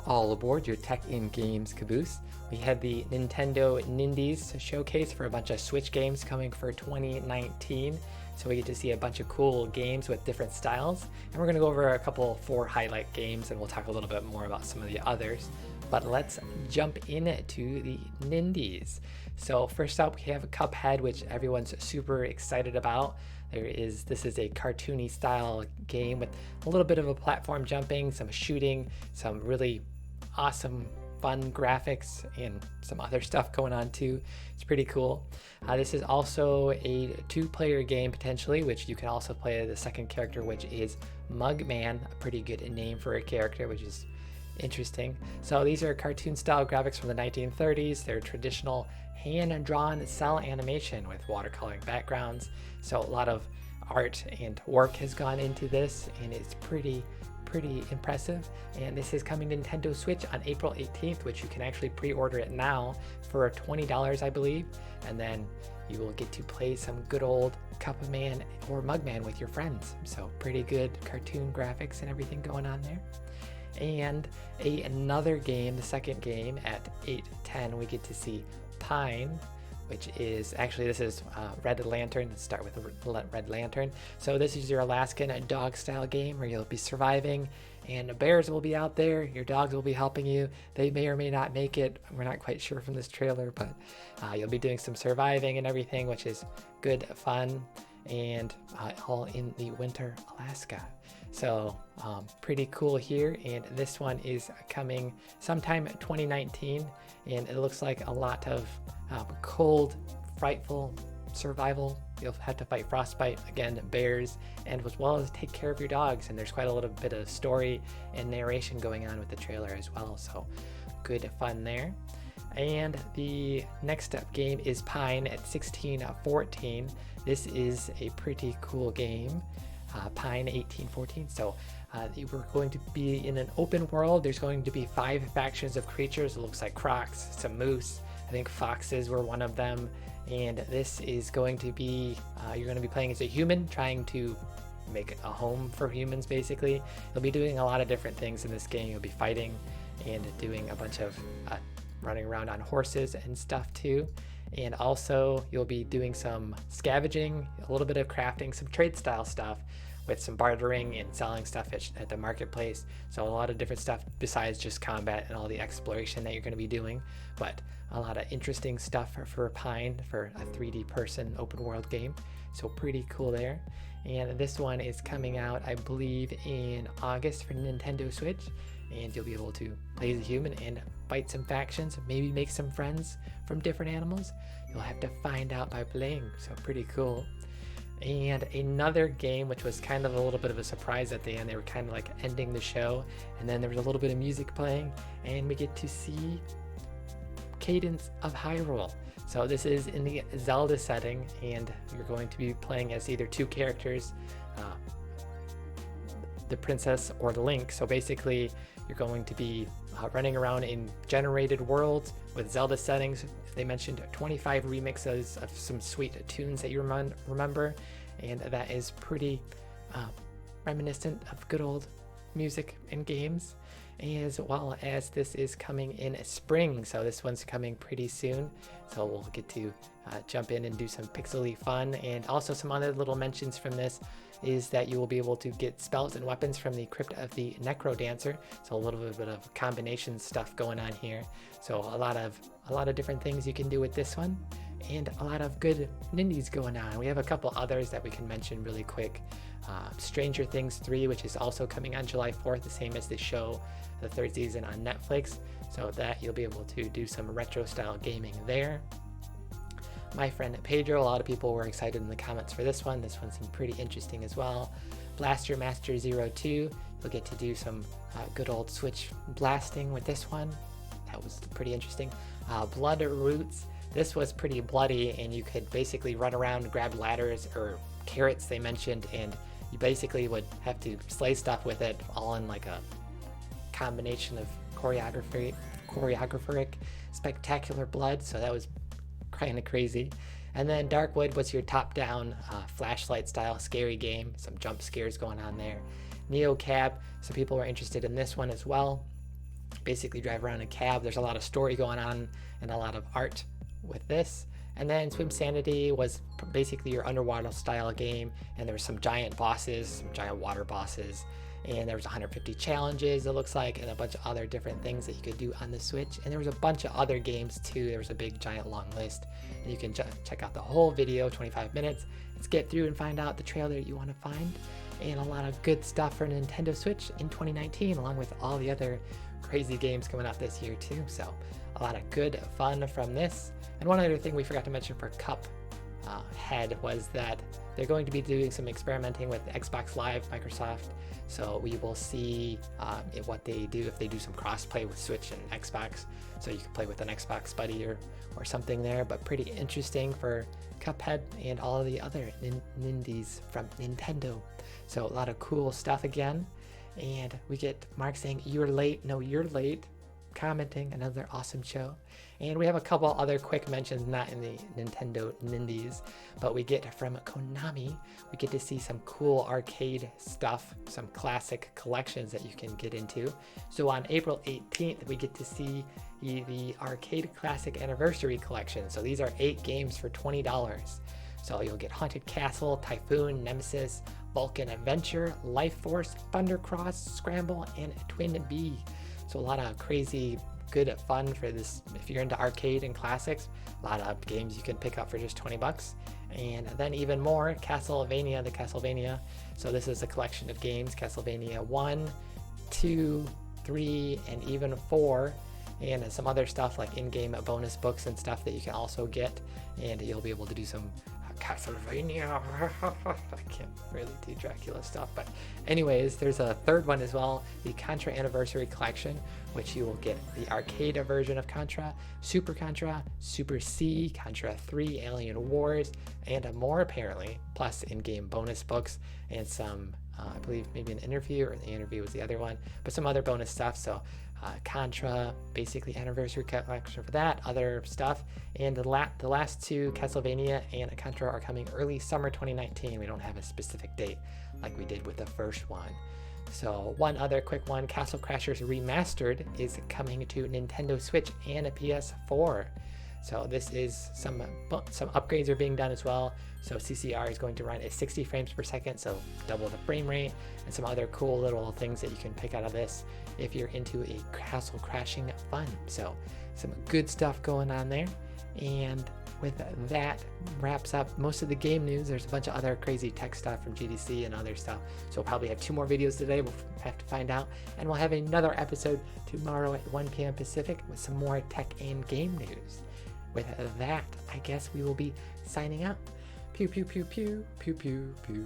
All aboard your Tech in Games caboose. We had the Nintendo Nindies showcase for a bunch of Switch games coming for 2019. So we get to see a bunch of cool games with different styles. And we're going to go over a couple 4 highlight games, and we'll talk a little bit more about some of the others. But let's jump into the Nindies. So first up, we have Cuphead, which everyone's super excited about. This is a cartoony style game with a little bit of a platform jumping, some shooting, some really awesome fun graphics, and some other stuff going on too. It's pretty cool. This is also a 2-player game potentially, which you can also play the second character, which is Mugman, a pretty good name for a character, which is interesting. So these are cartoon style graphics from the 1930s. They're traditional hand-drawn cell animation with watercoloring backgrounds. So a lot of art and work has gone into this, and it's pretty impressive. And this is coming to Nintendo Switch on April 18th, which you can actually pre-order it now for $20, I believe. And then you will get to play some good old Cupman or Mugman with your friends. So pretty good cartoon graphics and everything going on there. And another game, the second game at 8:10, we get to see Pine, which is actually, this is Red Lantern. Let's start with Red Lantern. So this is your Alaskan dog style game where you'll be surviving, and bears will be out there. Your dogs will be helping you. They may or may not make it. We're not quite sure from this trailer, but you'll be doing some surviving and everything, which is good fun, and all in the winter Alaska. So pretty cool here, and this one is coming sometime 2019, and it looks like a lot of cold, frightful survival. You'll have to fight frostbite, again, bears, and as well as take care of your dogs. And there's quite a little bit of story and narration going on with the trailer as well, so good fun there. And the next up game is Pine at 16:14. This is a pretty cool game. Pine 1814. So we're going to be in an open world. There's going to be 5 factions of creatures. It looks like crocs, some moose. I think foxes were one of them. And this is going to be, you're going to be playing as a human, trying to make a home for humans, basically. You'll be doing a lot of different things in this game. You'll be fighting and doing a bunch of running around on horses and stuff too. And also you'll be doing some scavenging, a little bit of crafting, some trade style stuff with some bartering and selling stuff at the marketplace. So a lot of different stuff besides just combat and all the exploration that you're going to be doing, but a lot of interesting stuff for Pine, for a 3D person open world game. So pretty cool there. And this one is coming out, I believe, in August for Nintendo Switch, and you'll be able to play as a human and fight some factions, maybe make some friends from different animals. You'll have to find out by playing, so pretty cool. And another game, which was kind of a little bit of a surprise at the end. They were kind of like ending the show, and then there was a little bit of music playing, and we get to see Cadence of Hyrule. So this is in the Zelda setting, and you're going to be playing as either 2 characters, the princess or the Link. So basically you're going to be running around in generated worlds with Zelda settings. They mentioned 25 remixes of some sweet tunes that you remember, and that is pretty reminiscent of good old music and games. As well as this is coming in spring, so this one's coming pretty soon, so we'll get to jump in and do some pixely fun. And also some other little mentions from this is that you will be able to get spells and weapons from the Crypt of the Necro Dancer, so a little bit of combination stuff going on here. So a lot of different things you can do with this one, and a lot of good Nindies going on. We have a couple others that we can mention really quick. Stranger Things 3, which is also coming on July 4th, the same as the show, the 3rd season on Netflix, so that you'll be able to do some retro style gaming there. My friend Pedro, a lot of people were excited in the comments for this one. This one seemed pretty interesting as well. Blaster Master 02, you'll get to do some good old Switch blasting with this one. That was pretty interesting. Bloodroots, this was pretty bloody, and you could basically run around, grab ladders or carrots they mentioned, and you basically would have to slay stuff with it, all in like a combination of choreographic spectacular blood. So that was kind of crazy. And then Darkwood was your top-down flashlight style scary game, some jump scares going on there. Neo Cab, some people were interested in this one as well. basically drive around in a cab. There's a lot of story going on and a lot of art with this. And then Swimsanity was basically your underwater style game, and there were some giant bosses, some giant water bosses, and there was 150 challenges, it looks like, and a bunch of other different things that you could do on the Switch. And there was a bunch of other games too. There was a big giant long list, and you can check out the whole video, 25 minutes. Let's get through and find out the trailer you want to find, and a lot of good stuff for Nintendo Switch in 2019, along with all the other crazy games coming out this year too. So a lot of good fun from this. And one other thing we forgot to mention for Cuphead was that they're going to be doing some experimenting with Xbox Live, Microsoft. So we will see what they do, if they do some cross-play with Switch and Xbox. So you can play with an Xbox buddy or something there. But pretty interesting for Cuphead and all of the other Nindies from Nintendo. So a lot of cool stuff again. And we get Mark saying, "You're late." No, you're late. Commenting, another awesome show. And we have a couple other quick mentions, not in the Nintendo Nindies, but we get from Konami, we get to see some cool arcade stuff, some classic collections that you can get into. So on April 18th, we get to see the Arcade Classic Anniversary Collection. So these are 8 games for $20. So you'll get Haunted Castle, Typhoon, Nemesis, Vulcan Adventure, Life Force, Thundercross, Scramble, and Twin Bee. So a lot of crazy good fun for this. If you're into arcade and classics, a lot of games you can pick up for just 20 bucks. And then even more, Castlevania, the Castlevania. So this is a collection of games, Castlevania 1, 2, 3, and even 4. And some other stuff like in-game bonus books and stuff that you can also get. And you'll be able to do some Castlevania. I can't really do Dracula stuff, but anyways, there's a third one as well, the Contra Anniversary Collection, which you will get the arcade version of Contra, Super C, Contra 3, Alien Wars, and more apparently, plus in-game bonus books and some, I believe maybe an interview, or the interview was the other one, but some other bonus stuff. So Contra, basically anniversary collection for that, other stuff. And the last 2, Castlevania and Contra, are coming early summer 2019. We don't have a specific date like we did with the first one. So one other quick one, Castle Crashers Remastered is coming to Nintendo Switch and a PS4. So this is some upgrades are being done as well. So CCR is going to run at 60 frames per second, so double the frame rate, and some other cool little things that you can pick out of this if you're into a castle crashing fun. So some good stuff going on there. And with that wraps up most of the game news. There's a bunch of other crazy tech stuff from GDC and other stuff. So we'll probably have 2 more videos today. We'll have to find out. And we'll have another episode tomorrow at 1 p.m. Pacific with some more tech and game news. With that, I guess we will be signing out. Pew, pew, pew, pew, pew, pew, pew.